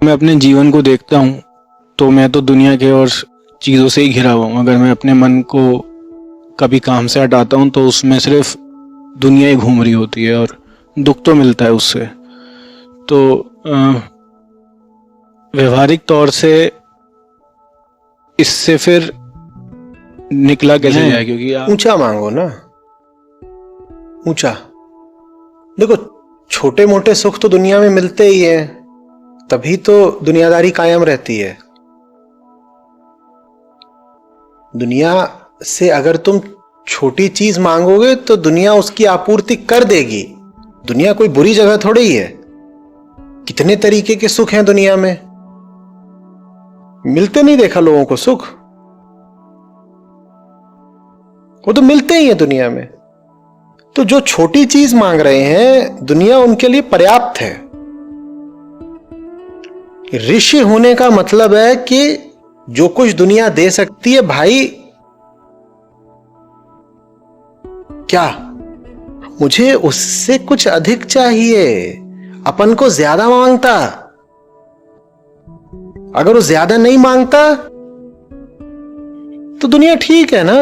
मैं अपने जीवन को देखता हूँ तो मैं तो दुनिया के और चीज़ों से ही घिरा हुआ हूँ। अगर मैं अपने मन को कभी काम से हटाता हूँ तो उसमें सिर्फ दुनिया ही घूम रही होती है और दुख तो मिलता है उससे। तो व्यवहारिक तौर से इससे फिर निकला कैसे जाए, क्योंकि ऊंचा मांगो ना, ऊंचा। देखो, छोटे मोटे सुख तो दुनिया में मिलते ही हैं, तभी तो दुनियादारी कायम रहती है। दुनिया से अगर तुम छोटी चीज मांगोगे तो दुनिया उसकी आपूर्ति कर देगी। दुनिया कोई बुरी जगह थोड़ी ही है। कितने तरीके के सुख हैं दुनिया में, मिलते नहीं देखा लोगों को सुख? वो तो मिलते ही हैं दुनिया में। तो जो छोटी चीज मांग रहे हैं, दुनिया उनके लिए पर्याप्त है। ऋषि होने का मतलब है कि जो कुछ दुनिया दे सकती है भाई, क्या मुझे उससे कुछ अधिक चाहिए? अपन को ज्यादा मांगता, अगर वो ज्यादा नहीं मांगता तो दुनिया ठीक है ना।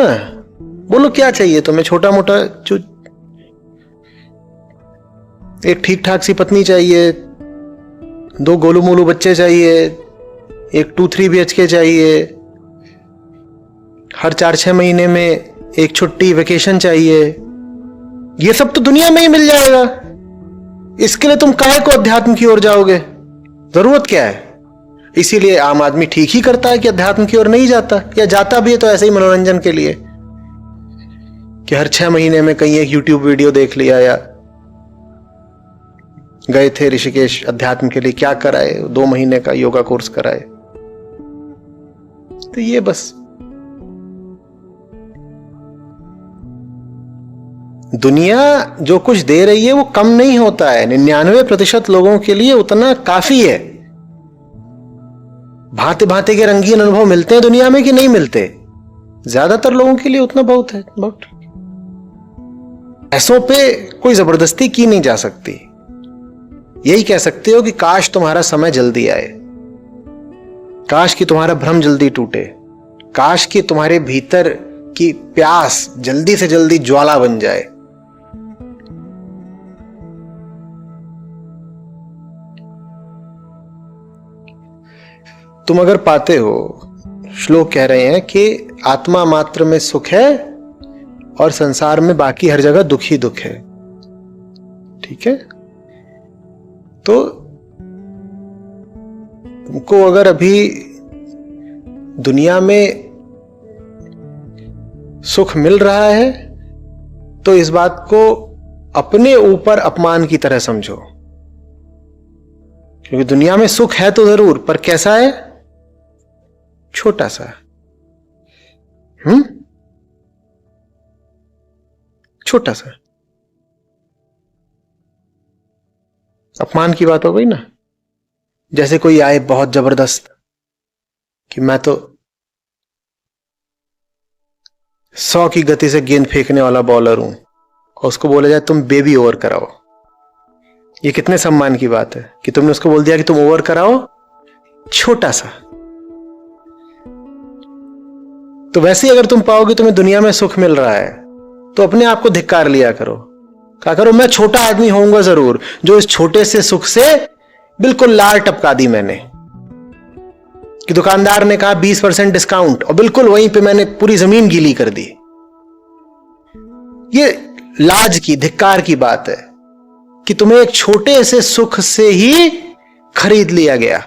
बोलो क्या चाहिए तुम्हें? छोटा मोटा जो एक ठीक ठाक सी पत्नी चाहिए, 2 गोलू मोलू बच्चे चाहिए, एक 2-3 BHK चाहिए, हर 4-6 महीने में एक छुट्टी वेकेशन चाहिए। ये सब तो दुनिया में ही मिल जाएगा। इसके लिए तुम काहे को अध्यात्म की ओर जाओगे? जरूरत क्या है? इसीलिए आम आदमी ठीक ही करता है कि अध्यात्म की ओर नहीं जाता, या जाता भी है तो ऐसे ही मनोरंजन के लिए कि हर 6 महीने में कहीं एक YouTube वीडियो देख लिया, या गए थे ऋषिकेश अध्यात्म के लिए, क्या कराए? 2 महीने का योगा कोर्स कराए। तो ये बस दुनिया जो कुछ दे रही है वो कम नहीं होता है। 99% लोगों के लिए उतना काफी है। भांति भांति के रंगीन अनुभव मिलते हैं दुनिया में कि नहीं मिलते? ज्यादातर लोगों के लिए उतना बहुत है, बहुत। ऐसों पे कोई जबरदस्ती की नहीं जा सकती। यही कह सकते हो कि काश तुम्हारा समय जल्दी आए, काश कि तुम्हारा भ्रम जल्दी टूटे, काश कि तुम्हारे भीतर की प्यास जल्दी से जल्दी ज्वाला बन जाए। तुम अगर पाते हो, श्लोक कह रहे हैं कि आत्मा मात्र में सुख है और संसार में बाकी हर जगह दुख ही दुख है। ठीक है? तो तुमको अगर अभी दुनिया में सुख मिल रहा है तो इस बात को अपने ऊपर अपमान की तरह समझो, क्योंकि दुनिया में सुख है तो जरूर, पर कैसा है? छोटा सा। छोटा सा। अपमान की बात हो गई ना। जैसे कोई आए बहुत जबरदस्त कि मैं तो 100 की गति से गेंद फेंकने वाला बॉलर हूं, और उसको बोला जाए तुम बेबी ओवर कराओ। ये कितने सम्मान की बात है कि तुमने उसको बोल दिया कि तुम ओवर कराओ छोटा सा। तो वैसे ही अगर तुम पाओगे तुम्हें दुनिया में सुख मिल रहा है तो अपने आप को धिक्कार लिया करो, कहा करो मैं छोटा आदमी होऊंगा जरूर, जो इस छोटे से सुख से बिल्कुल लार टपका दी मैंने। कि दुकानदार ने कहा 20% डिस्काउंट, और बिल्कुल वहीं पे मैंने पूरी जमीन गीली कर दी। ये लाज की, धिक्कार की बात है कि तुम्हें एक छोटे से सुख से ही खरीद लिया गया।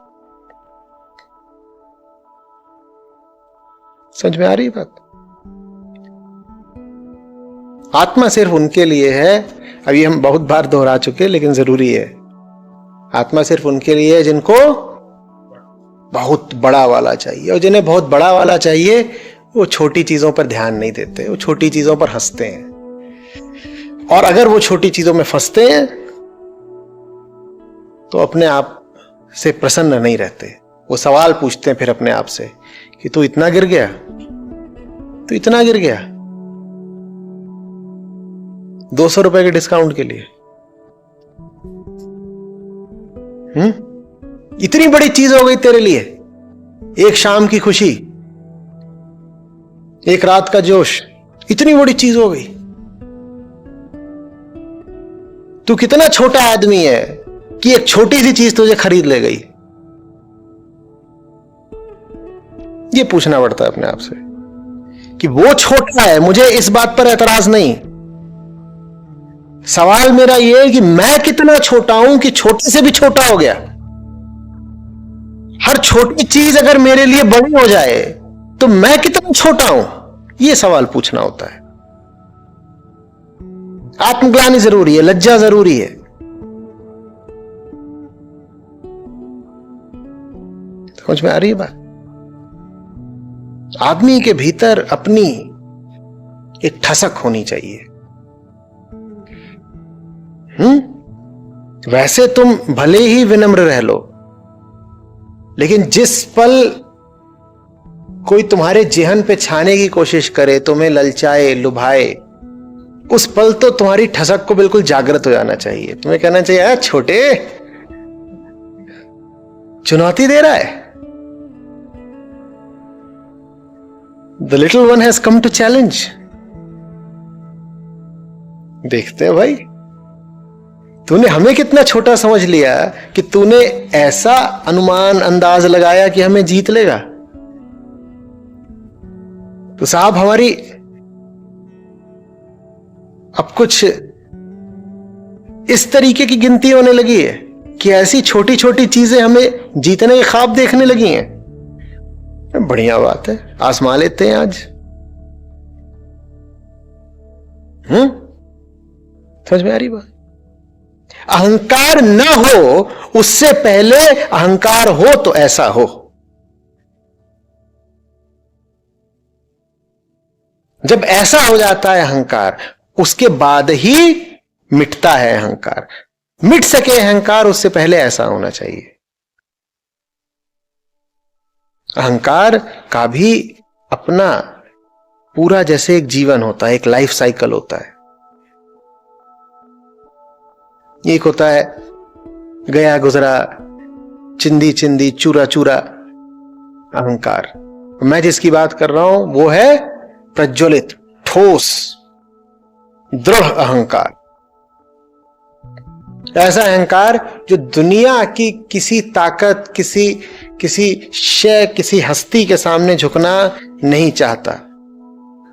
समझ में आ रही बात? आत्मा सिर्फ उनके लिए है, अभी हम बहुत बार दोहरा चुके लेकिन जरूरी है। आत्मा सिर्फ उनके लिए है जिनको बहुत बड़ा वाला चाहिए, और जिन्हें बहुत बड़ा वाला चाहिए वो छोटी चीजों पर ध्यान नहीं देते, वो छोटी चीजों पर हंसते हैं। और अगर वो छोटी चीजों में फंसते हैं तो अपने आप से प्रसन्न नहीं रहते। वो सवाल पूछते हैं फिर अपने आप से कि तू इतना गिर गया, तू इतना गिर गया 200 रुपए के डिस्काउंट के लिए। इतनी बड़ी चीज हो गई तेरे लिए, एक शाम की खुशी, एक रात का जोश, इतनी बड़ी चीज हो गई। तू कितना छोटा आदमी है कि एक छोटी सी चीज तुझे खरीद ले गई। ये पूछना पड़ता है अपने आप से कि वो छोटा है, मुझे इस बात पर एतराज नहीं। सवाल मेरा ये है कि मैं कितना छोटा हूं कि छोटे से भी छोटा हो गया। हर छोटी चीज अगर मेरे लिए बड़ी हो जाए तो मैं कितना छोटा हूं, यह सवाल पूछना होता है। आत्मग्लानि जरूरी है, लज्जा जरूरी है। समझ में आ रही है बात? आदमी के भीतर अपनी एक ठसक होनी चाहिए। वैसे तुम भले ही विनम्र रह लो, लेकिन जिस पल कोई तुम्हारे जेहन पे छाने की कोशिश करे, तुम्हें ललचाए, लुभाए, उस पल तो तुम्हारी ठसक को बिल्कुल जागृत हो जाना चाहिए। तुम्हें कहना चाहिए, यार छोटे, चुनौती दे रहा है। The little one has come to challenge. देखते हैं भाई, तूने हमें कितना छोटा समझ लिया कि तूने ऐसा अनुमान अंदाज लगाया कि हमें जीत लेगा। तो साहब, हमारी अब कुछ इस तरीके की गिनती होने लगी है कि ऐसी छोटी छोटी चीजें हमें जीतने के ख्वाब देखने लगी हैं। बढ़िया बात है, आजमा लेते हैं आज। समझ में आ रही बात? अहंकार ना हो उससे पहले अहंकार हो तो ऐसा हो। जब ऐसा हो जाता है अहंकार, उसके बाद ही मिटता है अहंकार। मिट सके अहंकार उससे पहले ऐसा होना चाहिए। अहंकार का भी अपना पूरा जैसे एक जीवन होता है, एक लाइफ साइकिल होता है। एक होता है गया गुजरा, चिंदी चिंदी, चूरा चूरा अहंकार। मैं जिसकी बात कर रहा हूं वो है प्रज्वलित, ठोस, दृढ़ अहंकार। ऐसा अहंकार जो दुनिया की किसी ताकत, किसी शय, किसी हस्ती के सामने झुकना नहीं चाहता।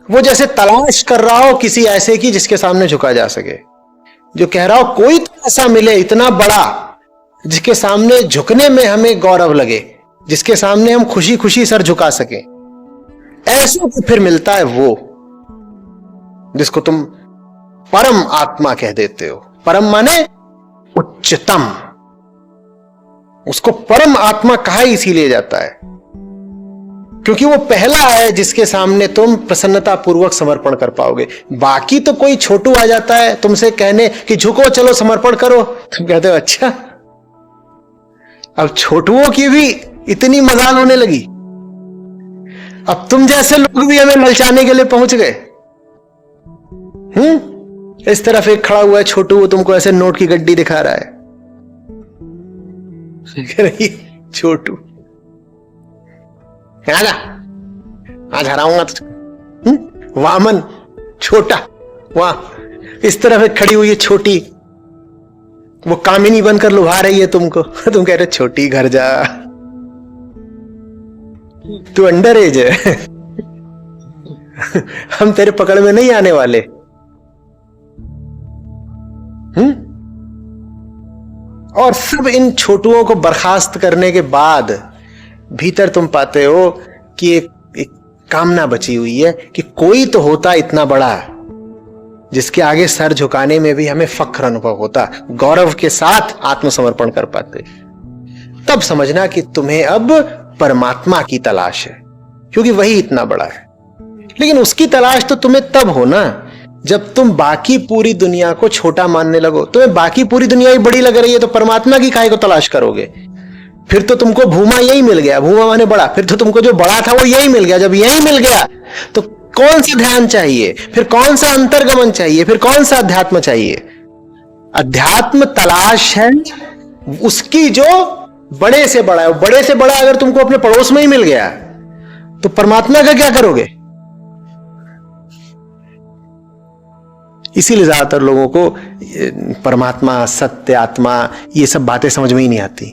वो जैसे तलाश कर रहा हो किसी ऐसे की जिसके सामने झुका जा सके, जो कह रहा हो कोई तो ऐसा मिले इतना बड़ा जिसके सामने झुकने में हमें गौरव लगे, जिसके सामने हम खुशी खुशी सर झुका सके। ऐसों को फिर मिलता है वो जिसको तुम परम आत्मा कह देते हो। परम माने उच्चतम। उसको परम आत्मा कहा इसीलिए जाता है क्योंकि वो पहला है जिसके सामने तुम प्रसन्नता पूर्वक समर्पण कर पाओगे। बाकी तो कोई छोटू आ जाता है तुमसे कहने कि झुको, चलो समर्पण करो, तुम कहते हो अच्छा। अब छोटुओं की भी इतनी मजाल होने लगी। अब तुम जैसे लोग भी हमें ललचाने के लिए पहुंच गए। इस तरफ एक खड़ा हुआ है छोटू, वो तुमको ऐसे नोट की गड्डी दिखा रहा है। छोटू आजा, आज हराऊंगा तुझको। वामन छोटा, वहां इस तरफ एक खड़ी हुई है छोटी, वो कामिनी बनकर लुभा रही है तुमको। तुम कह रहे छोटी घर जा, तू अंडर एज है। हम तेरे पकड़ में नहीं आने वाले। और सब इन छोटुओं को बर्खास्त करने के बाद भीतर तुम पाते हो कि एक कामना बची हुई है कि कोई तो होता इतना बड़ा जिसके आगे सर झुकाने में भी हमें फख्र अनुभव होता, गौरव के साथ आत्मसमर्पण कर पाते। तब समझना कि तुम्हें अब परमात्मा की तलाश है, क्योंकि वही इतना बड़ा है। लेकिन उसकी तलाश तो तुम्हें तब हो ना जब तुम बाकी पूरी दुनिया को छोटा मानने लगो। तुम्हें बाकी पूरी दुनिया ही बड़ी लग रही है तो परमात्मा की काहे को तलाश करोगे? फिर तो तुमको भूमा यही मिल गया, भूमा माने बड़ा, फिर तो तुमको जो बड़ा था वो यही मिल गया। जब यही मिल गया तो कौन सा ध्यान चाहिए, फिर कौन सा अंतर्गमन चाहिए, फिर कौन सा अध्यात्म चाहिए? अध्यात्म तलाश है उसकी जो बड़े से बड़ा है, बड़े से बड़ा अगर तुमको अपने पड़ोस में ही मिल गया तो परमात्मा का क्या करोगे? इसीलिए ज्यादातर लोगों को परमात्मा, सत्य, आत्मा, ये सब बातें समझ में ही नहीं आती।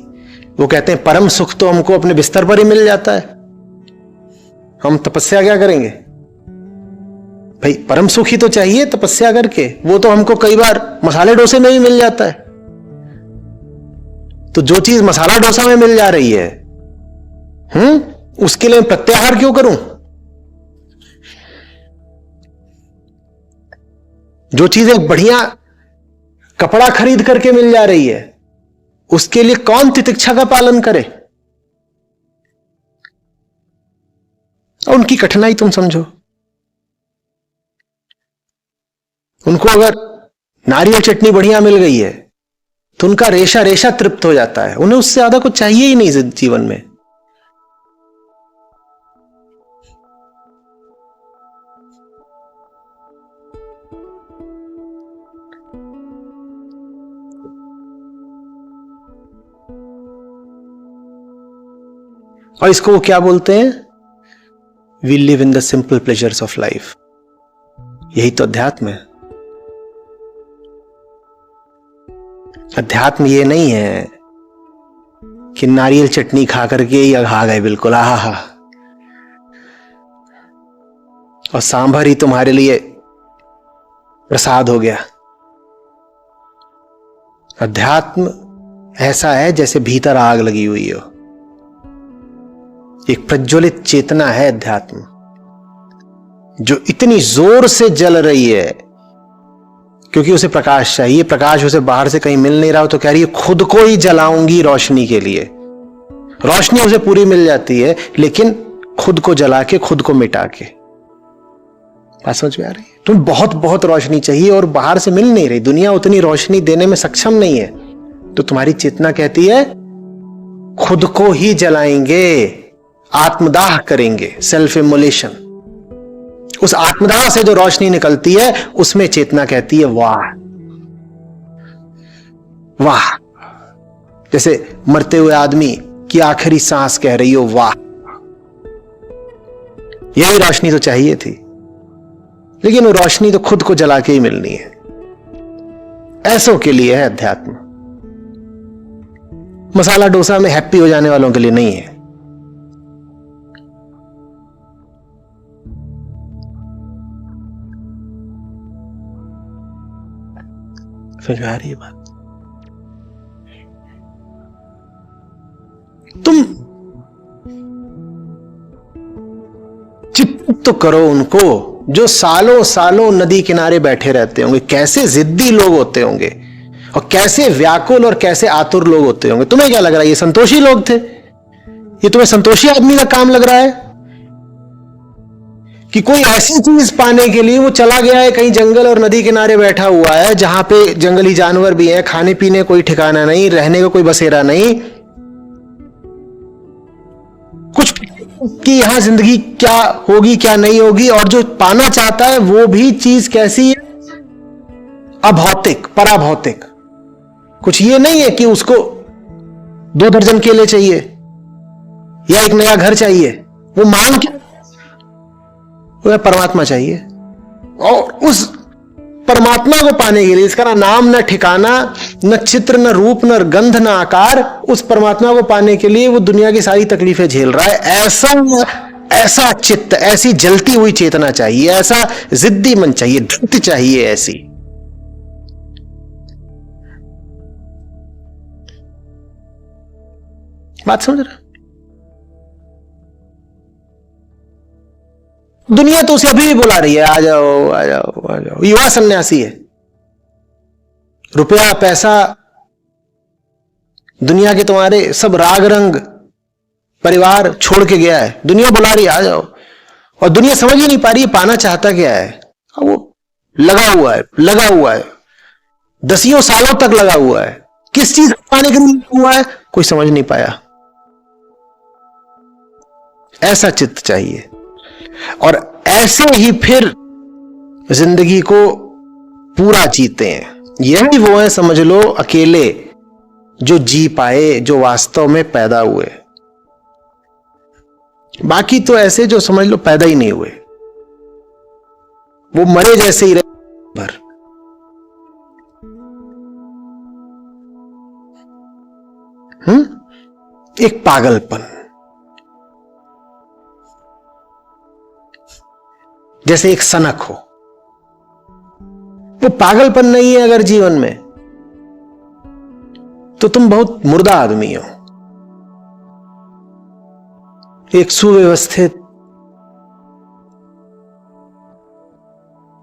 वो कहते हैं परम सुख तो हमको अपने बिस्तर पर ही मिल जाता है, हम तपस्या क्या करेंगे? भाई परम सुख ही तो चाहिए तपस्या करके, वो तो हमको कई बार मसाले डोसे में भी मिल जाता है। तो जो चीज मसाला डोसा में मिल जा रही है, उसके लिए प्रत्याहार क्यों करूं? जो चीज एक बढ़िया कपड़ा खरीद करके मिल जा रही है, उसके लिए कौन तितिक्षा का पालन करे? और उनकी कठिनाई तुम समझो। उनको अगर नारियल चटनी बढ़िया मिल गई है तो उनका रेशा रेशा तृप्त हो जाता है, उन्हें उससे ज्यादा कुछ चाहिए ही नहीं जीवन में। और इसको वो क्या बोलते हैं? We live in the simple pleasures of life. यही तो अध्यात्म है। अध्यात्म ये नहीं है कि नारियल चटनी खा करके ही अघा गए बिल्कुल, आहा, और सांभर ही तुम्हारे लिए प्रसाद हो गया। अध्यात्म ऐसा है जैसे भीतर आग लगी हुई हो, एक प्रज्वलित चेतना है अध्यात्म, जो इतनी जोर से जल रही है क्योंकि उसे प्रकाश चाहिए। प्रकाश उसे बाहर से कहीं मिल नहीं रहा हो तो कह रही है खुद को ही जलाऊंगी रोशनी के लिए। रोशनी उसे पूरी मिल जाती है, लेकिन खुद को जला के, खुद को मिटा के। बात समझ में आ रही है? तुम्हें बहुत बहुत रोशनी चाहिए और बाहर से मिल नहीं रही, दुनिया उतनी रोशनी देने में सक्षम नहीं है, तो तुम्हारी चेतना कहती है खुद को ही जलाएंगे, आत्मदाह करेंगे, सेल्फ इमोलेशन। उस आत्मदाह से जो रोशनी निकलती है उसमें चेतना कहती है वाह वाह, जैसे मरते हुए आदमी की आखिरी सांस कह रही हो वाह। यही रोशनी तो चाहिए थी, लेकिन वो रोशनी तो खुद को जला के ही मिलनी है। ऐसों के लिए है अध्यात्म, मसाला डोसा में हैप्पी हो जाने वालों के लिए नहीं है। समझ में आ रही है बात? तुम चित्त तो करो उनको जो सालों सालों नदी किनारे बैठे रहते होंगे। कैसे जिद्दी लोग होते होंगे और कैसे व्याकुल और कैसे आतुर लोग होते होंगे। तुम्हें क्या लग रहा है ये संतोषी लोग थे? ये तुम्हें संतोषी आदमी का काम लग रहा है कि कोई ऐसी चीज पाने के लिए वो चला गया है कहीं जंगल और नदी किनारे बैठा हुआ है जहां पे जंगली जानवर भी हैं, खाने पीने कोई ठिकाना नहीं, रहने का कोई बसेरा नहीं, कुछ कि यहां जिंदगी क्या होगी क्या नहीं होगी, और जो पाना चाहता है वो भी चीज कैसी है? अभौतिक, पराभौतिक। कुछ ये नहीं है कि उसको 2 दर्जन केले चाहिए या एक नया घर चाहिए, वो मांग क्या, वह परमात्मा चाहिए। और उस परमात्मा को पाने के लिए इसका ना नाम, न ठिकाना, न चित्र, न रूप, न गंध, न आकार, उस परमात्मा को पाने के लिए वो दुनिया की सारी तकलीफें झेल रहा है। ऐसा चित्त, ऐसी जलती हुई चेतना चाहिए, ऐसा जिद्दी मन चाहिए, धृति चाहिए ऐसी। बात समझ रहे? दुनिया तो उसे अभी भी बुला रही है, आ जाओ आ जाओ आ जाओ। युवा सन्यासी है, रुपया पैसा दुनिया के तुम्हारे सब राग रंग परिवार छोड़ के गया है, दुनिया बुला रही है आ जाओ। और दुनिया समझ ही नहीं पा रही है पाना चाहता क्या है। वो लगा हुआ है 10 सालों तक लगा हुआ है, किस चीज पाने के लिए हुआ है कोई समझ नहीं पाया। ऐसा चित्त चाहिए, और ऐसे ही फिर जिंदगी को पूरा जीते हैं। यही वो है, समझ लो, अकेले जो जी पाए, जो वास्तव में पैदा हुए। बाकी तो ऐसे जो समझ लो पैदा ही नहीं हुए, वो मरे जैसे ही रहे भर। एक पागलपन, जैसे एक सनक हो। वो पागलपन नहीं है अगर जीवन में, तो तुम बहुत मुर्दा आदमी हो। एक सुव्यवस्थित,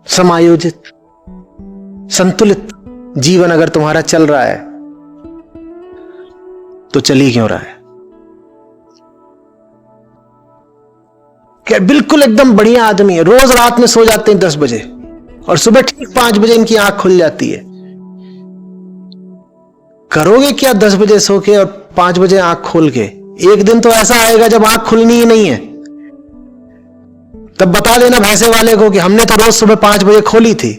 समायोजित, संतुलित जीवन अगर तुम्हारा चल रहा है, तो चल ही क्यों रहा है? क्या बिल्कुल एकदम बढ़िया आदमी है, रोज रात में सो जाते हैं 10 बजे और सुबह ठीक 5 बजे इनकी आंख खुल जाती है। करोगे क्या 10 बजे सो के और 5 बजे आंख खोल के? एक दिन तो ऐसा आएगा जब आंख खुलनी ही नहीं है, तब बता देना भैंसे वाले को कि हमने तो रोज सुबह 5 बजे खोली थी।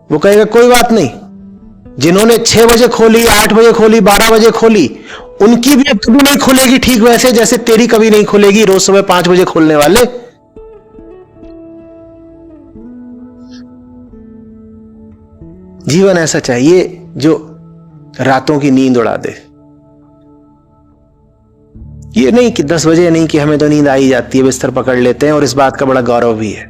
वो कहेगा कोई बात नहीं, जिन्होंने 6 बजे खोली, 8 बजे खोली, 12 बजे खोली, उनकी भी अब कभी नहीं खुलेगी ठीक वैसे जैसे तेरी कभी नहीं खुलेगी रोज सुबह 5 बजे खोलने वाले। जीवन ऐसा चाहिए जो रातों की नींद उड़ा दे। ये नहीं कि 10 बजे नहीं कि हमें तो नींद आई जाती है, बिस्तर पकड़ लेते हैं, और इस बात का बड़ा गौरव भी है।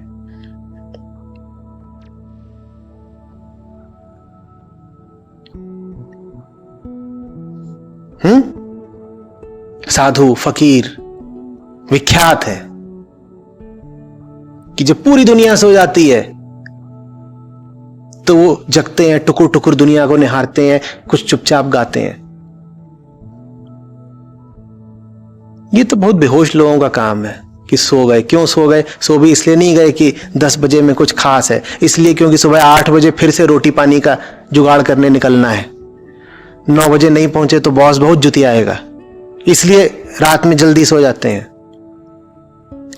साधु फकीर विख्यात है कि जब पूरी दुनिया सो जाती है तो वो जगते हैं, टुकुर टुकुर दुनिया को निहारते हैं, कुछ चुपचाप गाते हैं। ये तो बहुत बेहोश लोगों का काम है कि सो गए। क्यों सो गए? सो भी इसलिए नहीं गए कि 10 बजे में कुछ खास है, इसलिए क्योंकि सुबह 8 बजे फिर से रोटी पानी का जुगाड़ करने निकलना है। 9 बजे नहीं पहुंचे तो बॉस बहुत जुतियाएगा, इसलिए रात में जल्दी सो जाते हैं।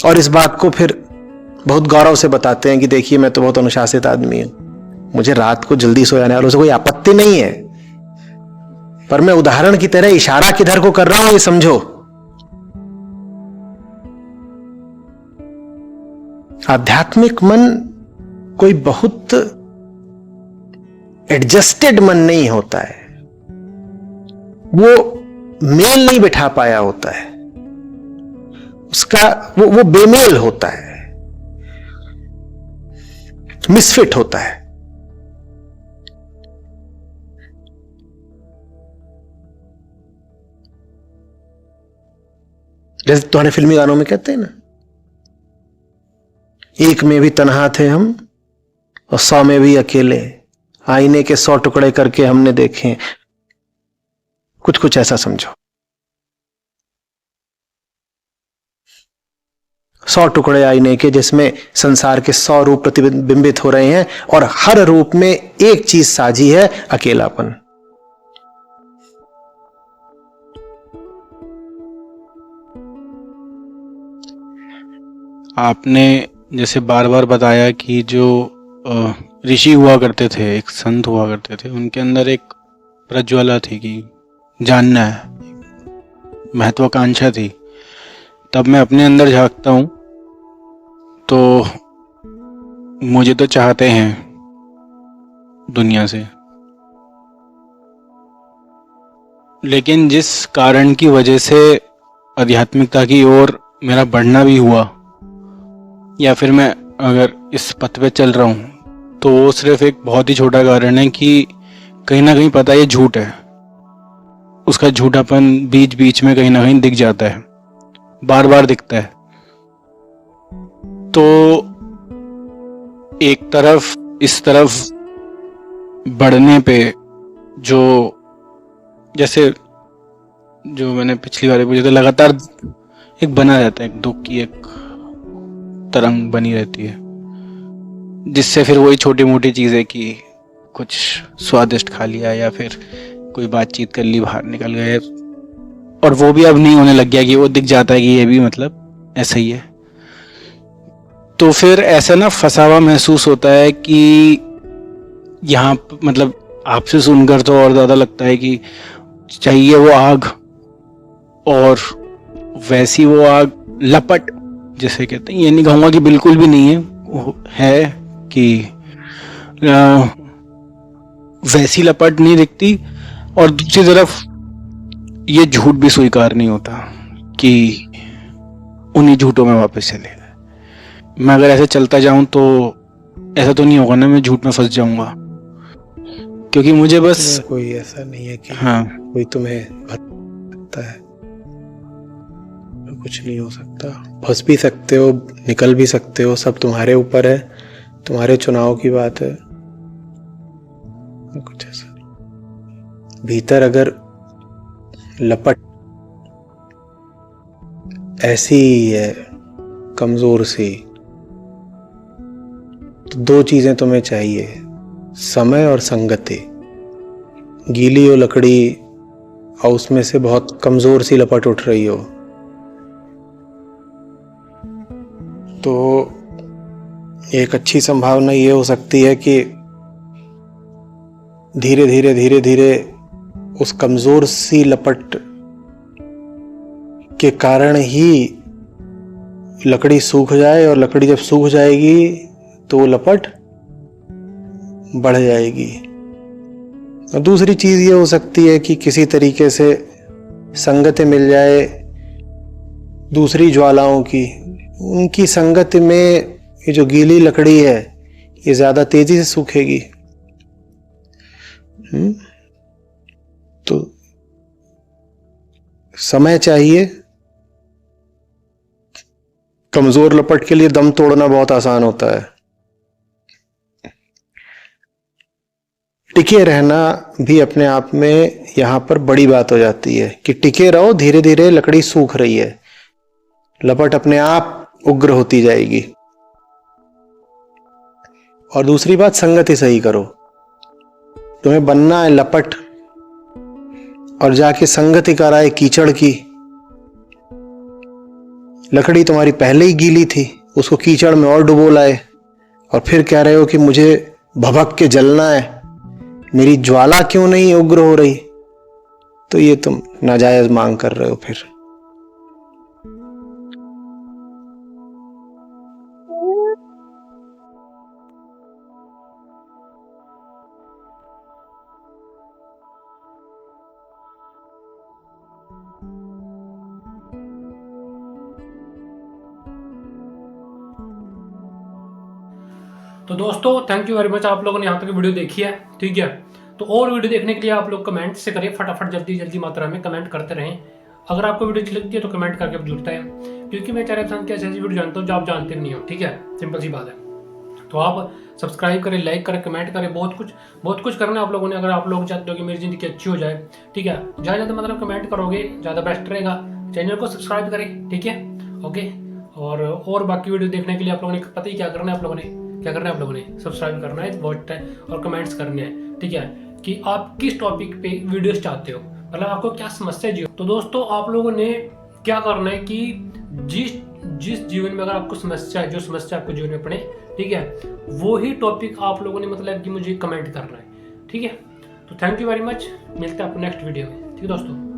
और इस बात को फिर बहुत गौरव से बताते हैं कि देखिए मैं तो बहुत अनुशासित आदमी हूं, मुझे रात को जल्दी सो जाने वालों से कोई आपत्ति नहीं है। पर मैं उदाहरण की तरह इशारा किधर को कर रहा हूं ये समझो। आध्यात्मिक मन कोई बहुत एडजस्टेड मन नहीं होता है, वो मेल नहीं बिठा पाया होता है, उसका वो बेमेल होता है, मिसफिट होता है। जैसे तुम्हारे फिल्मी गानों में कहते हैं ना, एक में भी तन्हा थे हम और 100 में भी अकेले, आईने के 100 टुकड़े करके हमने देखे। कुछ कुछ ऐसा समझो। 100 टुकड़े आईने के जिसमें संसार के 100 रूप प्रतिबिंबित हो रहे हैं और हर रूप में एक चीज साझी है, अकेलापन। आपने जैसे बार बार बताया कि जो ऋषि हुआ करते थे, एक संत हुआ करते थे, उनके अंदर एक प्रज्वला थी कि जानना है, महत्वाकांक्षा थी। तब मैं अपने अंदर झांकता हूँ तो मुझे तो चाहते हैं दुनिया से, लेकिन जिस कारण की वजह से आध्यात्मिकता की ओर मेरा बढ़ना भी हुआ, या फिर मैं अगर इस पथ पे चल रहा हूँ, तो वो सिर्फ एक बहुत ही छोटा कारण है कि कहीं ना कहीं पता है ये झूठ है। उसका झूठापन बीच बीच में कहीं ना कहीं दिख जाता है, बार बार दिखता है। तो एक तरफ इस तरफ बढ़ने पे जो, जैसे जो मैंने पिछली बार पूछा था, लगातार एक बना रहता है, एक दुख की एक तरंग बनी रहती है, जिससे फिर वही छोटी मोटी चीजें कि कुछ स्वादिष्ट खा लिया या फिर कोई बातचीत कर ली, बाहर निकल गए, और वो भी अब नहीं होने लग गया कि वो दिख जाता है कि ये भी मतलब ऐसा ही है। तो फिर ऐसा ना फंसा हुआ महसूस होता है कि यहाँ मतलब आपसे सुनकर तो और ज़्यादा लगता है कि चाहिए वो आग, और वैसी वो आग लपट जिसे कहते हैं, ये नहीं कहूँगा कि बिल्कुल भी नहीं है, वो है कि वैसी लपट नहीं दिखती। और दूसरी तरफ ये झूठ भी स्वीकार नहीं होता कि उन्हीं झूठों में वापस चले गए। मैं अगर ऐसे चलता जाऊं तो ऐसा तो नहीं होगा ना मैं झूठ में फंस जाऊंगा, क्योंकि मुझे बस कोई ऐसा नहीं है कि हाँ कोई तुम्हें सकता है, कुछ नहीं हो सकता। फंस भी सकते हो, निकल भी सकते हो, सब तुम्हारे ऊपर है, तुम्हारे चुनाव की बात है। कुछ ऐसा नहीं। भीतर अगर लपट ऐसी है कमजोर सी, तो दो चीजें तुम्हें चाहिए, समय और संगति। गीली हो लकड़ी और उसमें से बहुत कमजोर सी लपट उठ रही हो, तो एक अच्छी संभावना ये हो सकती है कि धीरे धीरे उस कमजोर सी लपट के कारण ही लकड़ी सूख जाए, और लकड़ी जब सूख जाएगी तो वो लपट बढ़ जाएगी। और दूसरी चीज ये हो सकती है कि किसी तरीके से संगत मिल जाए दूसरी ज्वालाओं की, उनकी संगत में ये जो गीली लकड़ी है ये ज्यादा तेजी से सूखेगी। तो समय चाहिए। कमजोर लपट के लिए दम तोड़ना बहुत आसान होता है, टिके रहना भी अपने आप में यहां पर बड़ी बात हो जाती है कि टिके रहो, धीरे धीरे लकड़ी सूख रही है, लपट अपने आप उग्र होती जाएगी। और दूसरी बात, संगति सही करो। तुम्हें बनना है लपट और जाके संगति कराए कीचड़ की। लकड़ी तुम्हारी पहले ही गीली थी, उसको कीचड़ में और डुबो लाए, और फिर कह रहे हो कि मुझे भभक के जलना है, मेरी ज्वाला क्यों नहीं उग्र हो रही। तो ये तुम नाजायज मांग कर रहे हो फिर। तो दोस्तों थैंक यू वेरी मच, आप लोगों ने यहाँ तक वीडियो देखी है, ठीक है। तो और वीडियो देखने के लिए आप लोग कमेंट से करें, फटाफट जल्दी मात्रा में कमेंट करते रहें। अगर आपको वीडियो अच्छी लगती है तो कमेंट करके आप जुड़ते हैं, क्योंकि मैं चारे इंसान की ऐसी वीडियो जानता हूँ जो आप जानते नहीं हो, ठीक है, सिंपल सी बात है। तो आप सब्सक्राइब करें, लाइक करें, कमेंट करें, बहुत कुछ करना है आप लोगों ने। अगर आप लोग चाहते हो कि मेरी ज़िंदगी अच्छी हो जाए, ठीक है, ज़्यादा मतलब कमेंट करोगे ज़्यादा बेस्ट रहेगा। चैनल को सब्सक्राइब करें, ठीक है, ओके। और बाकी वीडियो देखने के लिए आप लोगों ने पता ही क्या करना है, आप लोगों ने सब्सक्राब करना है, वॉच टाइम और कमेंट्स करने हैं, ठीक है, कि आप किस टॉपिक पे वीडियोस चाहते हो, मतलब आपको क्या समस्या जी। तो दोस्तों आप लोगों ने क्या करना है कि जिस जीवन में अगर आपको समस्या है, जो समस्या आपको जीवन में पड़े, ठीक है, वो ही टॉपिक आप लोगों ने मतलब कि मुझे कमेंट करना है, ठीक है। तो थैंक यू वेरी मच, मिलते हैं आपको नेक्स्ट वीडियो में, ठीक है दोस्तों।